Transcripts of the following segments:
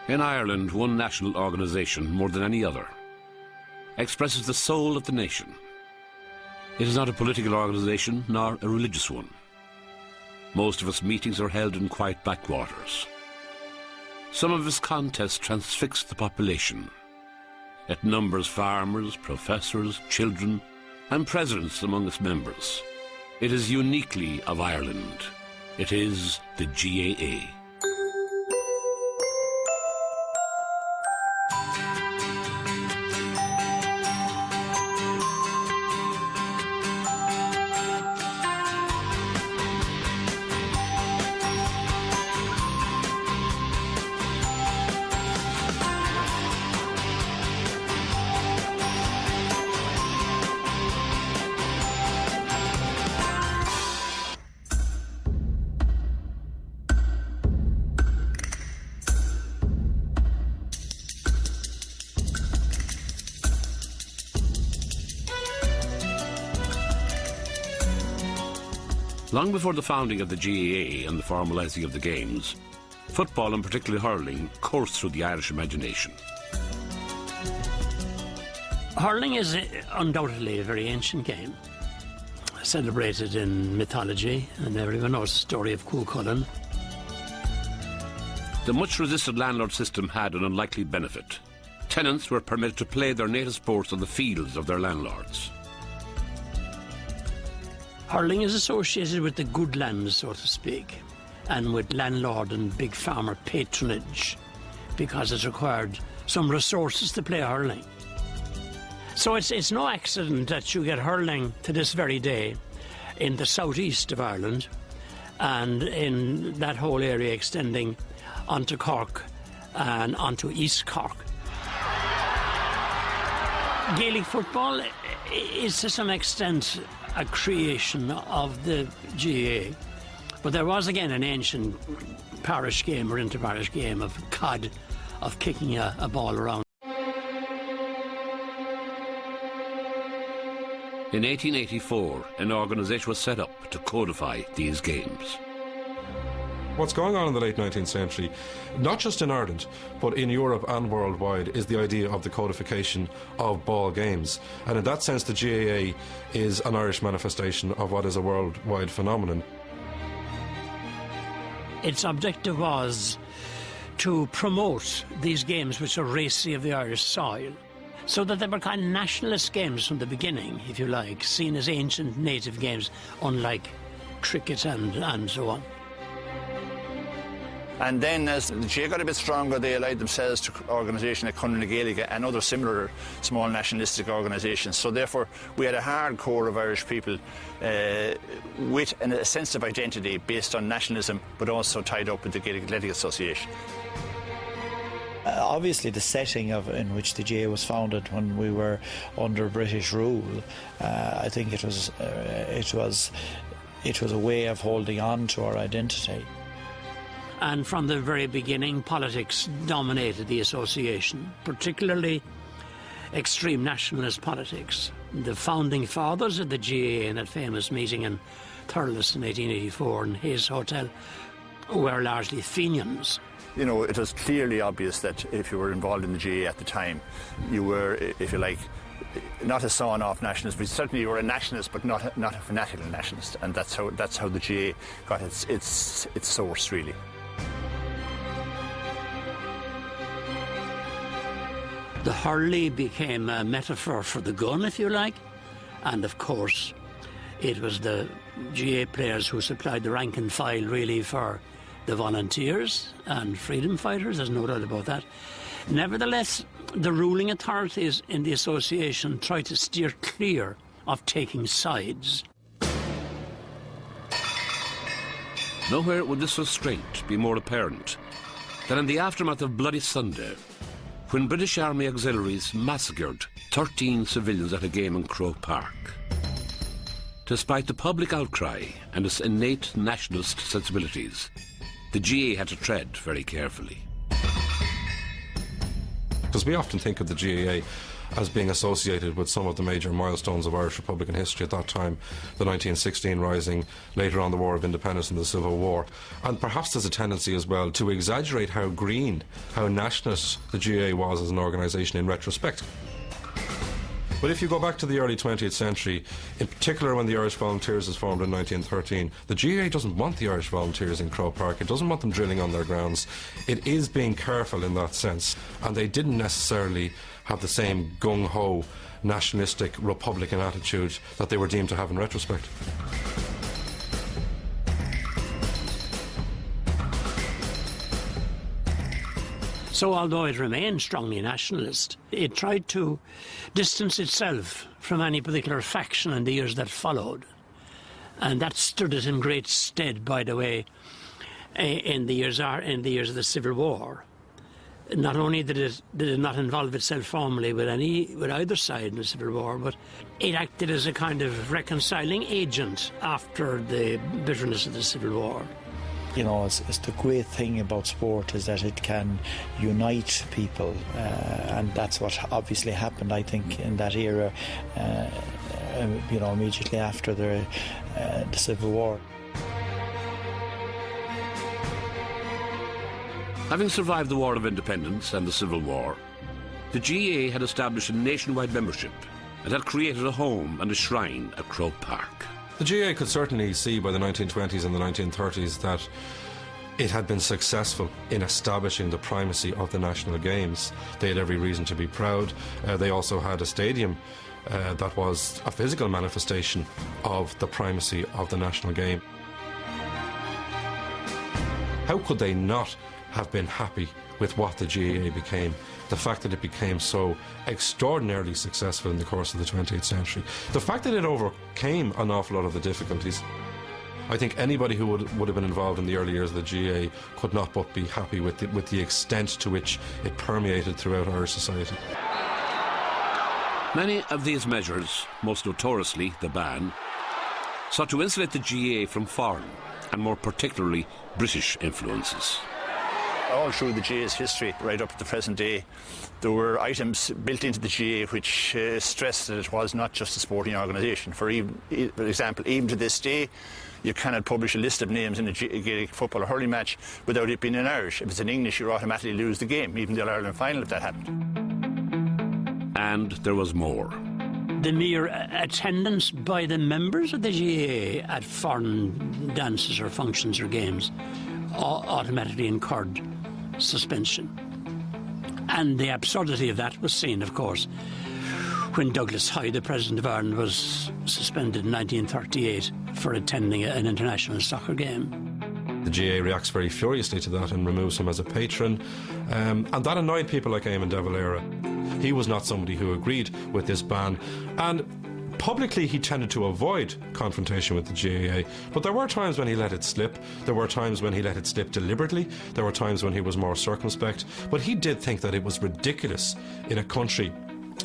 In Ireland, one national organisation, more than any other, expresses the soul of the nation. It is not a political organisation, nor a religious one. Most of its meetings are held in quiet backwaters. Some of its contests transfix the population. It numbers farmers, professors, children, and presidents among its members. It is uniquely of Ireland. It is the GAA. Long before the founding of the GAA and the formalising of the games, football, and particularly hurling, coursed through the Irish imagination. Hurling is undoubtedly a very ancient game, celebrated in mythology, and everyone knows the story of Cuchulainn. The much-resisted landlord system had an unlikely benefit. Tenants were permitted to play their native sports on the fields of their landlords. Hurling is associated with the good land, so to speak, and with landlord and big farmer patronage, because it required some resources to play hurling. So it's no accident that you get hurling to this very day in the southeast of Ireland and in that whole area extending onto Cork and onto East Cork. Gaelic football is to some extent a creation of the GAA, but there was again an ancient parish game or inter-parish game of cod, of kicking a ball around. In 1884, an organisation was set up to codify these games. What's going on in the late 19th century, not just in Ireland, but in Europe and worldwide, is the idea of the codification of ball games. And in that sense, the GAA is an Irish manifestation of what is a worldwide phenomenon. Its objective was to promote these games which are racy of the Irish soil, so that they were kind of nationalist games from the beginning, if you like, seen as ancient native games, unlike cricket and so on. And then as the GAA got a bit stronger, they allied themselves to organisation like Conradh na Gaeilge and other similar small nationalistic organisations. So therefore we had a hard core of Irish people with a sense of identity based on nationalism, but also tied up with the Gaelic Athletic Association. Obviously the setting in which the GAA was founded when we were under British rule, I think it was a way of holding on to our identity. And from the very beginning, politics dominated the association, particularly extreme nationalist politics. The founding fathers of the GAA in that famous meeting in Thurles in 1884 in Hayes Hotel were largely Fenians. You know, it was clearly obvious that if you were involved in the GAA at the time, you were, if you like, not a sawn-off nationalist, but certainly you were a nationalist, but not a fanatical nationalist, and that's how the GAA got its source, really. The hurley became a metaphor for the gun, if you like, and of course it was the GAA players who supplied the rank and file really for the volunteers and freedom fighters, there's no doubt about that. Nevertheless, the ruling authorities in the association tried to steer clear of taking sides. Nowhere would this restraint be more apparent than in the aftermath of Bloody Sunday, when British Army auxiliaries massacred 13 civilians at a game in Croke Park. Despite the public outcry and its innate nationalist sensibilities, the GAA had to tread very carefully. Because we often think of the GAA as being associated with some of the major milestones of Irish Republican history at that time, the 1916 Rising, later on the War of Independence and the Civil War. And perhaps there's a tendency as well to exaggerate how green, how nationalist the GAA was as an organisation in retrospect. But if you go back to the early 20th century, in particular when the Irish Volunteers was formed in 1913, the GAA doesn't want the Irish Volunteers in Croke Park. It doesn't want them drilling on their grounds. It is being careful in that sense. And they didn't necessarily have the same gung-ho, nationalistic, republican attitude that they were deemed to have in retrospect. So although it remained strongly nationalist, it tried to distance itself from any particular faction in the years that followed. And that stood it in great stead, by the way, in the years of the Civil War. Not only did it not involve itself formally with either side in the Civil War, but it acted as a kind of reconciling agent after the bitterness of the Civil War. You know, it's the great thing about sport is that it can unite people, and that's what obviously happened, I think, in that era, you know, immediately after the Civil War. Having survived the War of Independence and the Civil War, the GAA had established a nationwide membership and had created a home and a shrine at Croke Park. The GAA could certainly see by the 1920s and the 1930s that it had been successful in establishing the primacy of the national games. They had every reason to be proud. They also had a stadium that was a physical manifestation of the primacy of the national game. How could they not have been happy with what the GAA became? The fact that it became so extraordinarily successful in the course of the 20th century. The fact that it overcame an awful lot of the difficulties. I think anybody who would have been involved in the early years of the GAA could not but be happy with the extent to which it permeated throughout Irish society. Many of these measures, most notoriously the ban, sought to insulate the GAA from foreign and more particularly British influences. All through the GAA's history, right up to the present day, there were items built into the GAA which stressed that it was not just a sporting organisation. For example, even to this day, you cannot publish a list of names in a Gaelic football or hurling match without it being in Irish. If it's in English, you automatically lose the game, even the All-Ireland final if that happened. And there was more. The mere attendance by the members of the GAA at foreign dances or functions or games automatically incurred suspension. And the absurdity of that was seen, of course, when Douglas Hyde, the President of Ireland, was suspended in 1938 for attending an international soccer game. The GAA reacts very furiously to that and removes him as a patron, and that annoyed people like Eamon de Valera. He was not somebody who agreed with this ban, and publicly he tended to avoid confrontation with the GAA, but there were times when he let it slip. There were times when he let it slip deliberately. There were times when he was more circumspect, but he did think that it was ridiculous in a country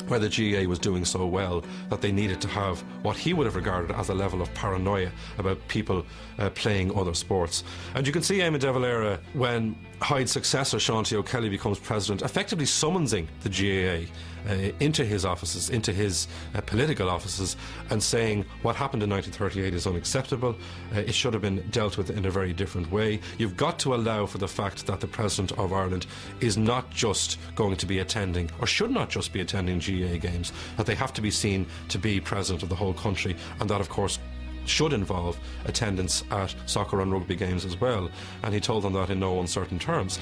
where the GAA was doing so well that they needed to have what he would have regarded as a level of paranoia about people playing other sports. And you can see Eamon de Valera, when Hyde's successor Sean T. O'Kelly becomes president, effectively summonsing the GAA into his offices, into his political offices, and saying what happened in 1938 is unacceptable. It should have been dealt with in a very different way. You've got to allow for the fact that the President of Ireland is not just going to be attending, or should not just be attending GAA games, that they have to be seen to be President of the whole country, and that of course should involve attendance at soccer and rugby games as well. And he told them that in no uncertain terms.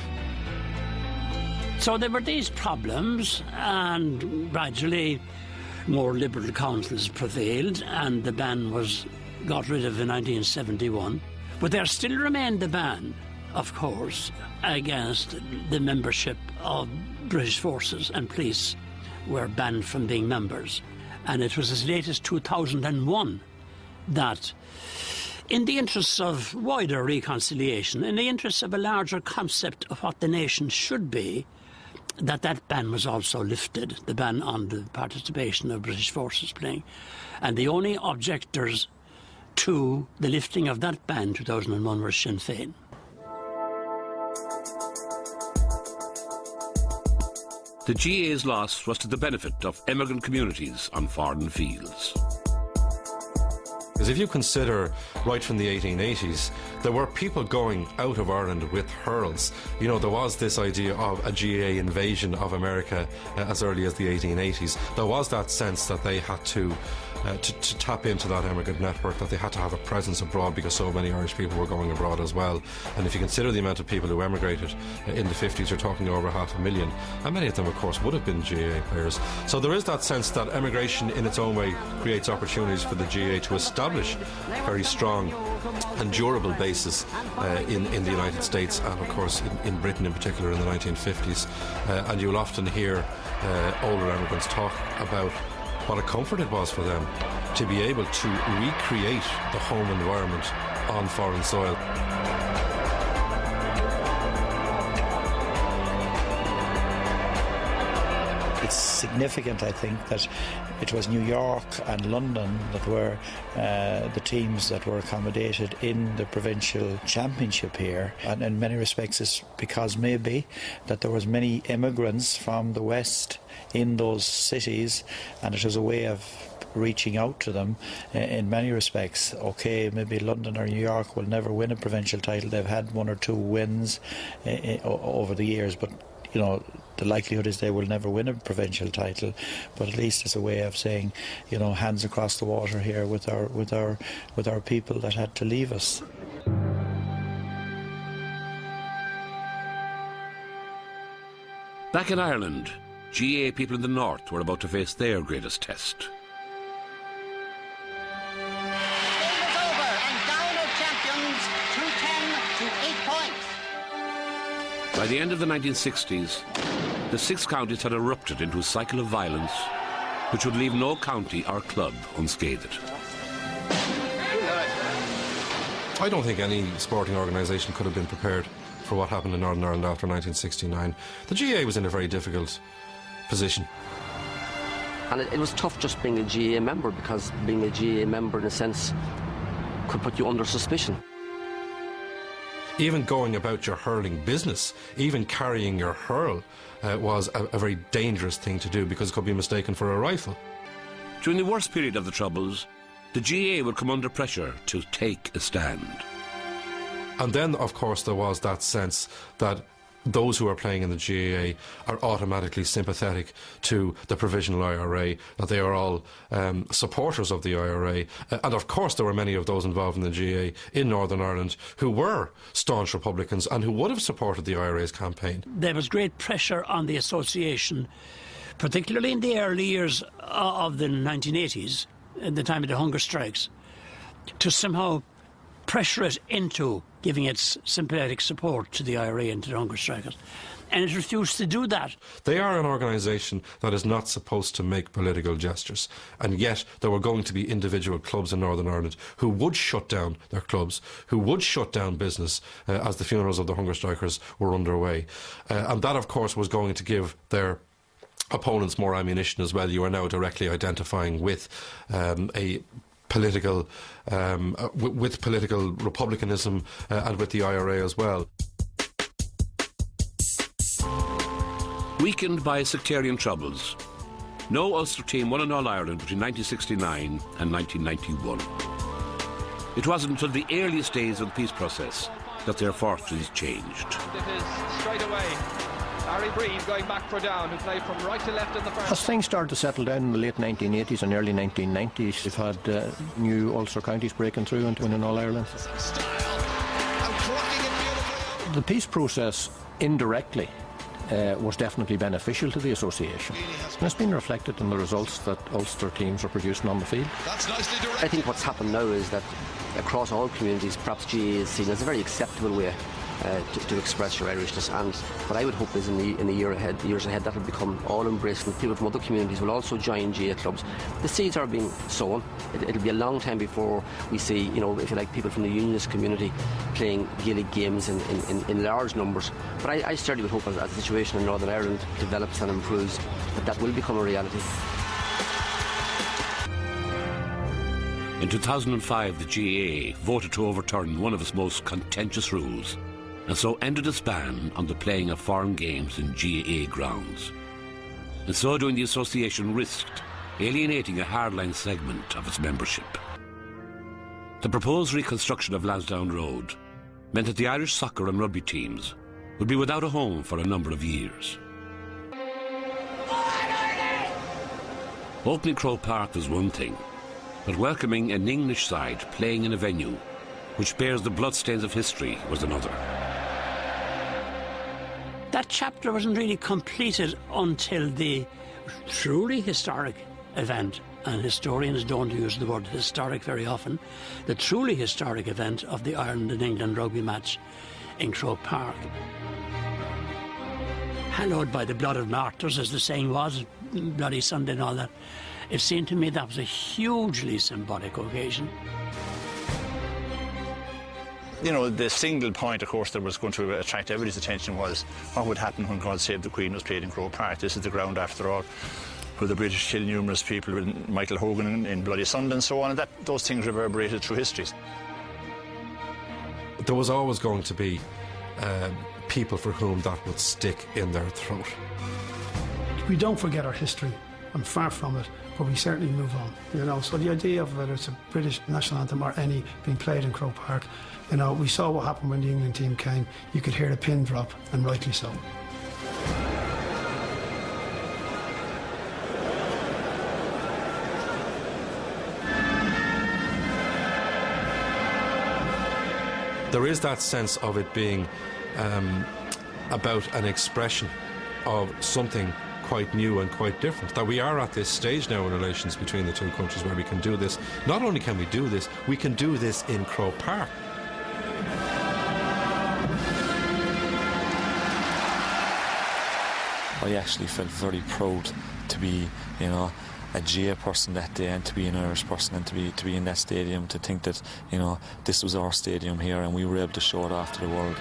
So there were these problems, and gradually more liberal councils prevailed, and the ban was got rid of in 1971. But there still remained the ban, of course, against the membership of British forces and police were banned from being members. And it was as late as 2001 that, in the interests of wider reconciliation, in the interests of a larger concept of what the nation should be, that ban was also lifted, the ban on the participation of British forces playing. And the only objectors to the lifting of that ban in 2001 were Sinn Féin. The GAA's loss was to the benefit of emigrant communities on foreign fields. Because if you consider right from the 1880s, there were people going out of Ireland with hurls. You know, there was this idea of a GAA invasion of America as early as the 1880s. There was that sense that they had to tap into that emigrant network, that they had to have a presence abroad because so many Irish people were going abroad as well. And if you consider the amount of people who emigrated in the 50s, you're talking over 500,000, and many of them, of course, would have been GAA players. So there is that sense that emigration in its own way creates opportunities for the GAA to establish very strong and durable bases in the United States and, of course, in Britain in particular in the 1950s. And you'll often hear older emigrants talk about what a comfort it was for them to be able to recreate the home environment on foreign soil. It's significant, I think, that it was New York and London that were the teams that were accommodated in the provincial championship here, and in many respects it's because maybe that there was many immigrants from the West in those cities, and it was a way of reaching out to them in many respects. Okay, maybe London or New York will never win a provincial title. They've had one or two wins over the years, but you know, the likelihood is they will never win a provincial title, but at least it's a way of saying, you know, hands across the water here with our people that had to leave us. Back in Ireland, GAA people in the north were about to face their greatest test. Game is over and down are champions, 210 to 8 points. By the end of the 1960s, the six counties had erupted into a cycle of violence which would leave no county or club unscathed. I don't think any sporting organisation could have been prepared for what happened in Northern Ireland after 1969. The GAA was in a very difficult position. And it was tough just being a GAA member, because being a GAA member, in a sense, could put you under suspicion. Even going about your hurling business, even carrying your hurl, was a very dangerous thing to do because it could be mistaken for a rifle. During the worst period of the Troubles, the GAA would come under pressure to take a stand. And then, of course, there was that sense that those who are playing in the GAA are automatically sympathetic to the Provisional IRA, that they are all supporters of the IRA. And of course there were many of those involved in the GAA in Northern Ireland who were staunch Republicans and who would have supported the IRA's campaign. There was great pressure on the association, particularly in the early years of the 1980s, at the time of the hunger strikes, to somehow pressure it into giving its sympathetic support to the IRA and to the hunger strikers. And it refused to do that. They are an organisation that is not supposed to make political gestures. And yet there were going to be individual clubs in Northern Ireland who would shut down their clubs, who would shut down business as the funerals of the hunger strikers were underway. And that, of course, was going to give their opponents more ammunition as well. You are now directly identifying with a political, with political republicanism and with the IRA as well. Weakened by sectarian troubles, no Ulster team won in All-Ireland between 1969 and 1991. It wasn't until the earliest days of the peace process that their fortunes changed. It is straight away Harry Breen going back for down, who played from right to left in the first. As things started to settle down in the late 1980s and early 1990s, we've had new Ulster counties breaking through and winning All-Ireland. The peace process indirectly was definitely beneficial to the association, and it's been reflected in the results that Ulster teams are producing on the field. I think what's happened now is that across all communities, perhaps GAA is seen as a very acceptable way to express your Irishness, and what I would hope is in the years ahead, that will become all embraced, and people from other communities will also join GAA clubs. The seeds are being sown. It'll be a long time before we see, you know, if you like, people from the unionist community playing Gaelic games in large numbers. But I certainly would hope as the situation in Northern Ireland develops and improves, that will become a reality. In 2005, the GAA voted to overturn one of its most contentious rules, and so ended its ban on the playing of foreign games in GAA grounds. In so doing, the association risked alienating a hardline segment of its membership. The proposed reconstruction of Lansdowne Road meant that the Irish soccer and rugby teams would be without a home for a number of years. Opening Croke Park was one thing, but welcoming an English side playing in a venue which bears the bloodstains of history was another. That chapter wasn't really completed until the truly historic event, and historians don't use the word historic very often, the truly historic event of the Ireland and England rugby match in Croke Park. Hallowed by the blood of martyrs, as the saying was, Bloody Sunday and all that, it seemed to me that was a hugely symbolic occasion. You know, the single point, of course, that was going to attract everybody's attention was what would happen when God Save the Queen was played in Croke Park. This is the ground, after all, where the British killed numerous people, with Michael Hogan in Bloody Sunday and so on, and those things reverberated through history. There was always going to be people for whom that would stick in their throat. We don't forget our history, I'm far from it, but we certainly move on, you know. So the idea of whether it's a British national anthem or any being played in Croke Park, you know, we saw what happened when the England team came. You could hear the pin drop, and rightly so. There is that sense of it being about an expression of something quite new and quite different, that we are at this stage now in relations between the two countries where we can do this. Not only can we do this, we can do this in Croke Park. I actually felt very proud to be, you know, a GAA person that day, and to be an Irish person, and to be in that stadium, to think that, you know, this was our stadium here and we were able to show it off to the world.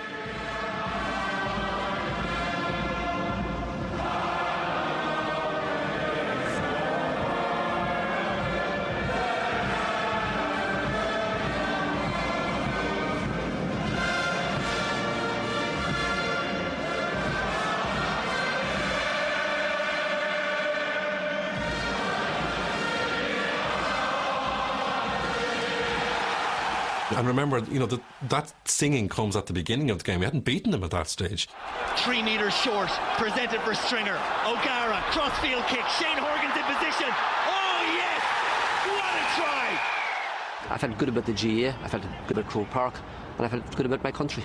And remember, you know, that singing comes at the beginning of the game. We hadn't beaten them at that stage. 3 metres short, presented for Stringer. O'Gara, crossfield kick. Shane Horgan's in position. Oh, yes! What a try! I felt good about the GAA, I felt good about Croke Park, and I felt good about my country.